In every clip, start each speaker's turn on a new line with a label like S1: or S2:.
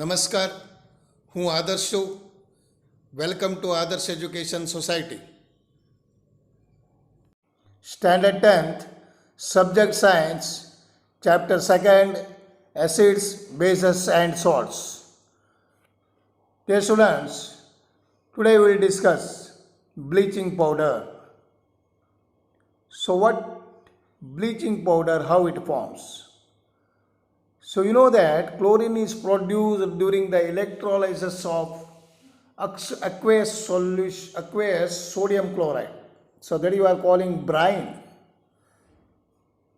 S1: નમસ્કાર, હું આદર્શ છું. વેલકમ ટુ આદર્શ education society. Standard 10th, subject science, chapter 2nd, acids, bases and salts. Dear students, today we will discuss bleaching powder. So what bleaching powder, how it forms? So you know that chlorine is produced during the electrolysis of aqueous sodium chloride. So that you are calling brine.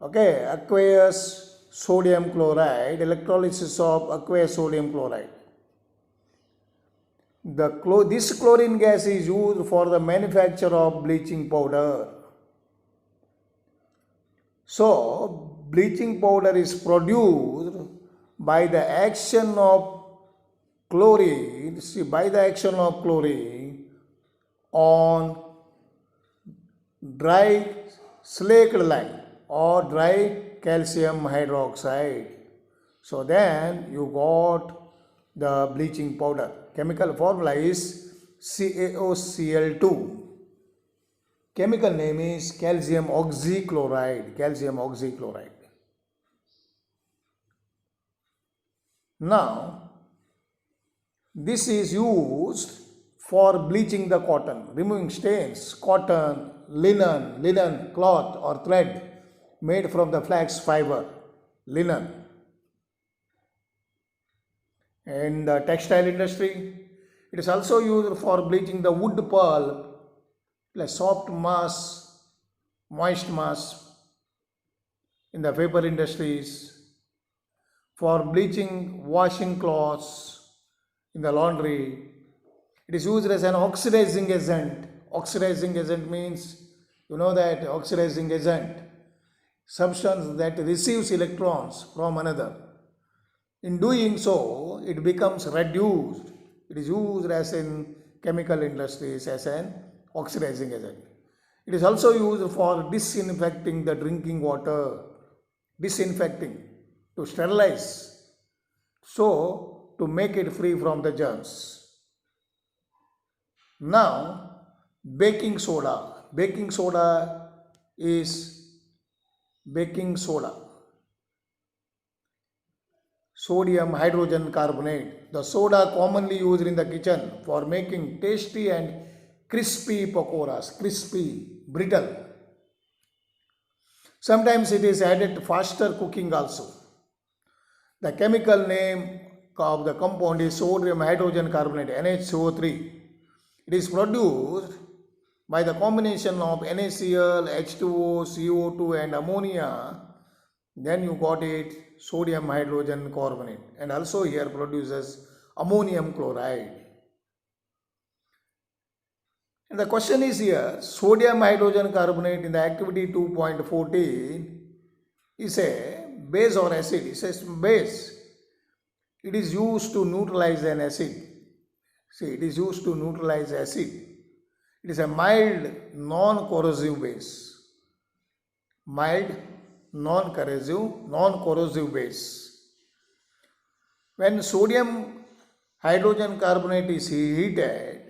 S1: Okay, aqueous sodium chloride, electrolysis of aqueous sodium chloride. This chlorine gas is used for the manufacture of bleaching powder. So, bleaching powder is produced by the action of chlorine, on dry slaked lime or dry calcium hydroxide. So then you got the bleaching powder. Chemical formula is CaOCl2. Chemical name is calcium oxychloride. Now, this is used for bleaching the cotton, removing stains. Cotton, linen cloth or thread made from the flax fiber, linen. In the textile industry, it is also used for bleaching the wood pulp, like soft mass, moist mass. In the paper industries, for bleaching washing cloths in the laundry, it is used as an oxidizing agent. Oxidizing agent means, you know that oxidizing agent, substance that receives electrons from another. In doing so, it becomes reduced. It is used as in chemical industries as an oxidizing agent. It is also used for disinfecting the drinking water, to sterilize, so to make it free from the germs. Now, baking soda. Baking soda is sodium hydrogen carbonate, the soda commonly used in the kitchen for making tasty and crispy pakoras, brittle. Sometimes it is added faster cooking also. The chemical name of the compound is sodium hydrogen carbonate, NaCO3. It is produced by the combination of NaCl, H2O, CO2 and ammonia. Then you got it, sodium hydrogen carbonate, and also here produces ammonium chloride. And the question is here, sodium hydrogen carbonate in the activity 2.14 is a base or acid. It says base. It is used to neutralize an acid. See, it is used to neutralize acid. It is a mild, non-corrosive base. Mild, non-corrosive base. When sodium hydrogen carbonate is heated,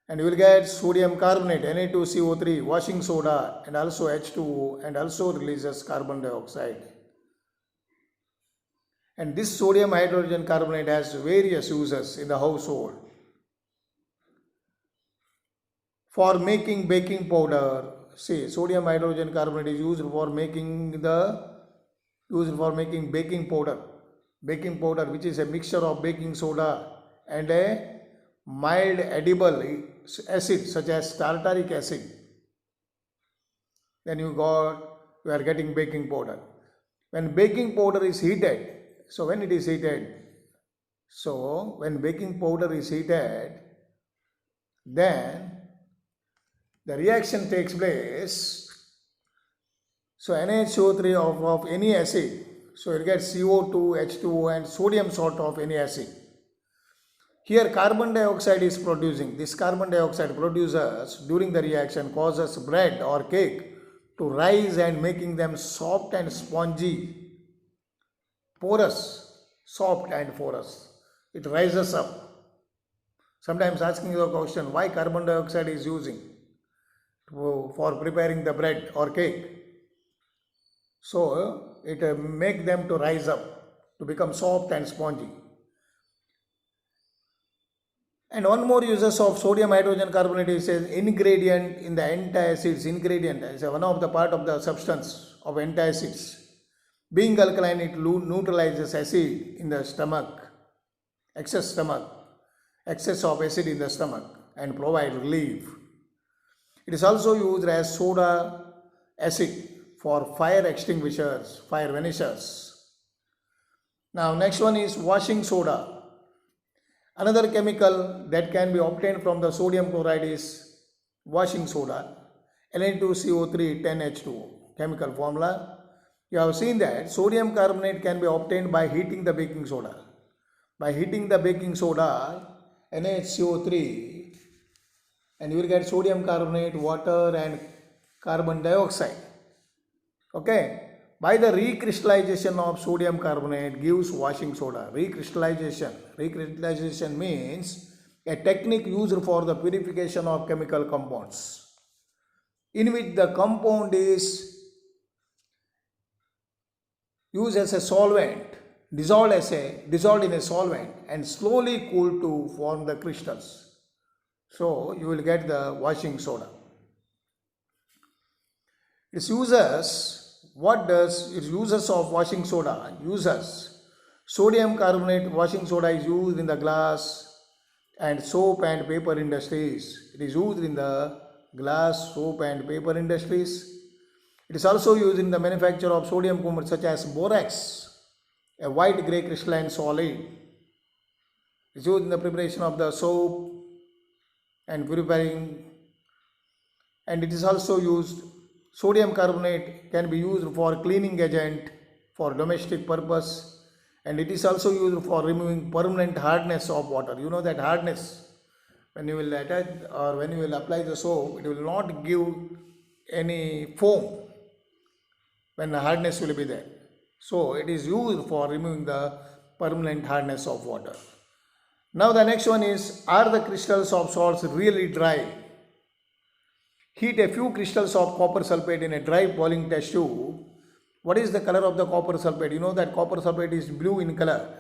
S1: and you will get sodium carbonate, Na2CO3, washing soda, and also H2O, and also releases carbon dioxide. And this sodium hydrogen carbonate has various uses in the household. For making baking powder, see, sodium hydrogen carbonate is used for making baking powder. Baking powder, which is a mixture of baking soda and a mild edible acid such as tartaric acid. Then you are getting baking powder. When baking powder is heated, when baking powder is heated, then the reaction takes place. So NaCO3 of any acid, so you get CO2, H2O and sodium salt of any acid. Here carbon dioxide is producing. This carbon dioxide produces during the reaction causes bread or cake to rise and making them soft and spongy, porous. soft and porous. It rises up. Sometimes asking the question why carbon dioxide is using for preparing the bread or cake. So it make them to rise up to become soft and spongy. And one more uses of sodium hydrogen carbonate is an ingredient in the antacids. Ingredient is one of the part of the substance of antacids. Being alkaline, it neutralizes acid in the stomach, excess of acid in the stomach, and provide relief. It is also used as soda acid for fire extinguishers, fire vanishers. Now next one is washing soda. Another chemical that can be obtained from the sodium chloride is washing soda, Na2CO3 10H2O. Chemical formula. You have seen that sodium carbonate can be obtained by heating the baking soda. By heating the baking soda, NaHCO3, and you will get sodium carbonate, water and carbon dioxide. Okay. By the recrystallization of sodium carbonate gives washing soda. Recrystallization means a technique used for the purification of chemical compounds, in which the compound is used as a solvent, dissolved in a solvent and slowly cooled to form the crystals. So you will get the washing soda. Its uses. What does its uses of washing soda? Uses. Sodium carbonate washing soda is used in the glass and soap and paper industries. It is used in the glass, soap and paper industries. It is also used in the manufacture of sodium compounds such as borax, a white grey crystalline solid. It is used in the preparation of the soap and purifying, and it is also used. Sodium carbonate can be used for cleaning agent for domestic purpose, and it is also used for removing permanent hardness of water. You know that hardness, when you will attach or when you will apply the soap, it will not give any foam when the hardness will be there. So it is used for removing the permanent hardness of water. Now the next one is, are the crystals of salts really dry? Heat a few crystals of copper sulfate in a dry boiling test tube. What is the color of the copper sulfate? You know that copper sulfate is blue in color.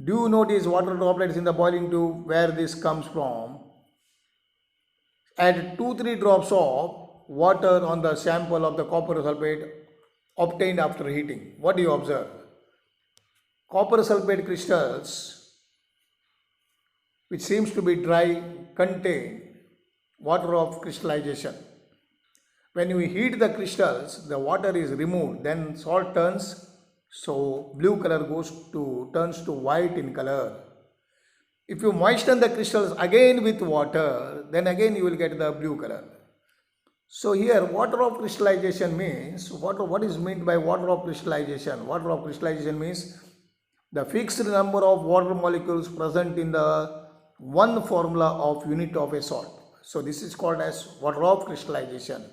S1: Do you notice water droplets in the boiling tube? Where this comes from? Add 2-3 drops of water on the sample of the copper sulfate obtained after heating. What do you observe? Copper sulfate crystals, which seems to be dry, contain water of crystallization. When you heat the crystals, the water is removed, then salt turns, so blue color turns to white in color. If you moisten the crystals again with water, then again you will get the blue color. So here water of crystallization means, what is meant by water of crystallization? Water of crystallization means the fixed number of water molecules present in the one formula of unit of a salt. So this is called as water of crystallization.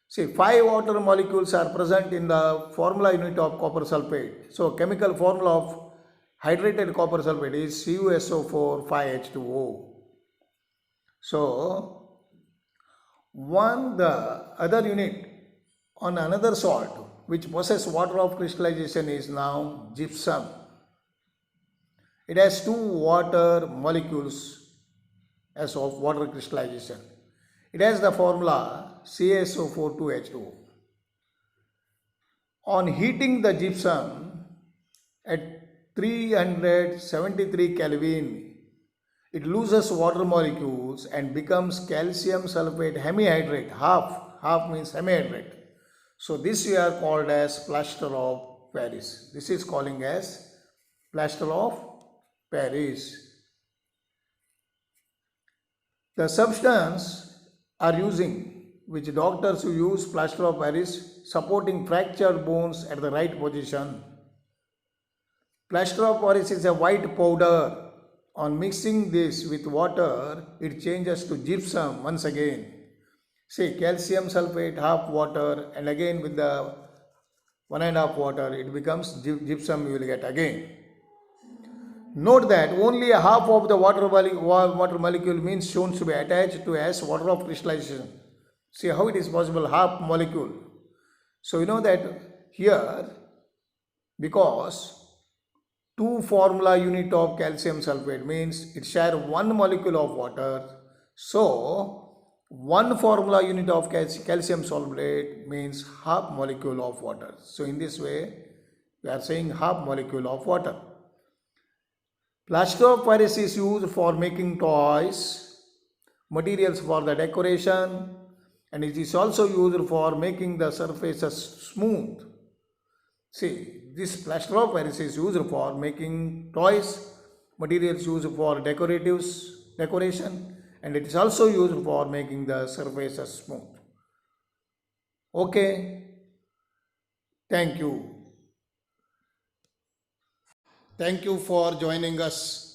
S1: See, 5 water molecules are present in the formula unit of copper sulfate. So chemical formula of hydrated copper sulfate is CuSO4 5H2O. So the other unit on another salt which possesses water of crystallization is now gypsum. It has 2 water molecules as of water crystallization. It has the formula CaSO4 2H2O. On heating the gypsum at 373 Kelvin, it loses water molecules and becomes calcium sulfate hemihydrate. Half means hemihydrate. So this we are called as plaster of Paris. This is calling as plaster of Paris. The substance are using, which doctors who use plaster of Paris, supporting fractured bones at the right position. Plaster of Paris is a white powder. On mixing this with water, it changes to gypsum once again. See, calcium sulfate, half water, and again with the 1.5 water, it becomes gypsum you will get again. Note that only a half of the water molecule means shown to be attached to as water of crystallization. See how it is possible, half molecule. So you know that here, because 2 formula unit of calcium sulfate means it share 1 molecule of water. So 1 formula unit of calcium sulfate means half molecule of water. So in this way, we are saying half molecule of water. Plaster of Paris is used for making toys, materials for the decoration, and it is also used for making the surfaces smooth. See, this plaster of Paris is used for making toys, materials used for decoration, and it is also used for making the surfaces smooth. Okay, thank you. Thank you for joining us.